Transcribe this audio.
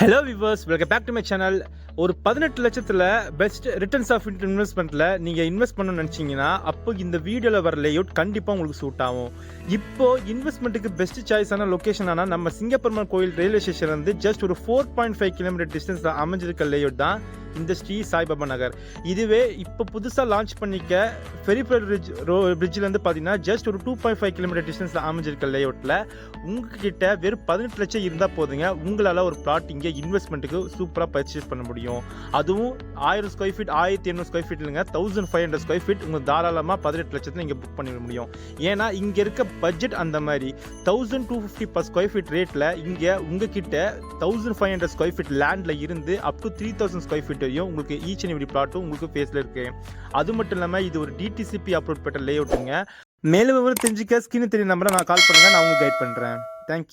Hello viewers, welcome back to my channel. ஒரு 18 லட்சத்தில் best returns of இன்வெஸ்ட்மெண்ட்டில் நீங்கள் invest பண்ணணும்னு நினச்சிங்கன்னா அப்போ இந்த வீடியோவில் வர லேஅவுட் கண்டிப்பாக உங்களுக்கு சூட் ஆகும். இப்போது இன்வெஸ்ட்மெண்ட்டுக்கு பெஸ்ட் சாய்ஸான லொக்கேஷன் ஆனால் நம்ம சிங்கப்பெருமாள் கோயில் ரயில்வே ஸ்டேஷன்லேருந்து ஜஸ்ட் ஒரு 4.5 கிலோமீட்டர் டிஸ்டன்ஸில் அமைஞ்சிருக்க லேஅவுட் தான் இந்த ஸ்ரீ சாய்பாபா நகர். இதுவே இப்போ புதுசாக லான்ச் பண்ணிக்க ஃபெரிஃபெல் பிரிட்ஜிலேருந்து பார்த்தீங்கன்னா ஜஸ்ட் ஒரு 2.5 கிலோமீட்டர் டிஸ்டன்ஸில் அமைஞ்சிருக்க லேஅவுட்டில் உங்ககிட்ட வெறும் 18 லட்சம் இருந்தால் போதுங்க, உங்களால் ஒரு பிளாட் இங்கே இன்வெஸ்ட்மெண்ட்டுக்கு சூப்பராக பர்ச்சேஸ் பண்ண முடியும். அதுவும் 1000 ஸ்கொயர் ஃபீட் 1500 ஸ்கொயர் ஃபீட் இல்லைங்க, 1500 ஸ்கொயர் ஃபீட் உங்களுக்கு தாராளமாக 18 லட்சத்தில் நீங்கள் புக் பண்ணிட முடியும். ஏன்னா இங்கே இருக்க பட்ஜெட் அந்த மாதிரி 1250 per ஸ்கொயர் ஃபீட் ரேட்டில் இங்கே உங்ககிட்ட 1500 ஸ்கொயர் ஃபீட் லேண்டில் இருந்து அப் டு 3000 ஸ்கொயர் ஃபீட் வரையும் உங்களுக்கு ஈச் அண்ட் எவ்ரி பிளாட்டும் உங்களுக்கு ஃபேஸில் இருக்கு. அது மட்டும் இல்லாமல் இது ஒரு டிடிசிபி அப்ரூவ் பெற்ற லேஅவுட்டுங்க. மேலும் தெரிஞ்சுக்க ஸ்கிரீன் தெரிய நம்பரை நான் கால் பண்ணுங்க, நான் உங்களுக்கு கைட் பண்ணுறேன். தேங்க்யூ.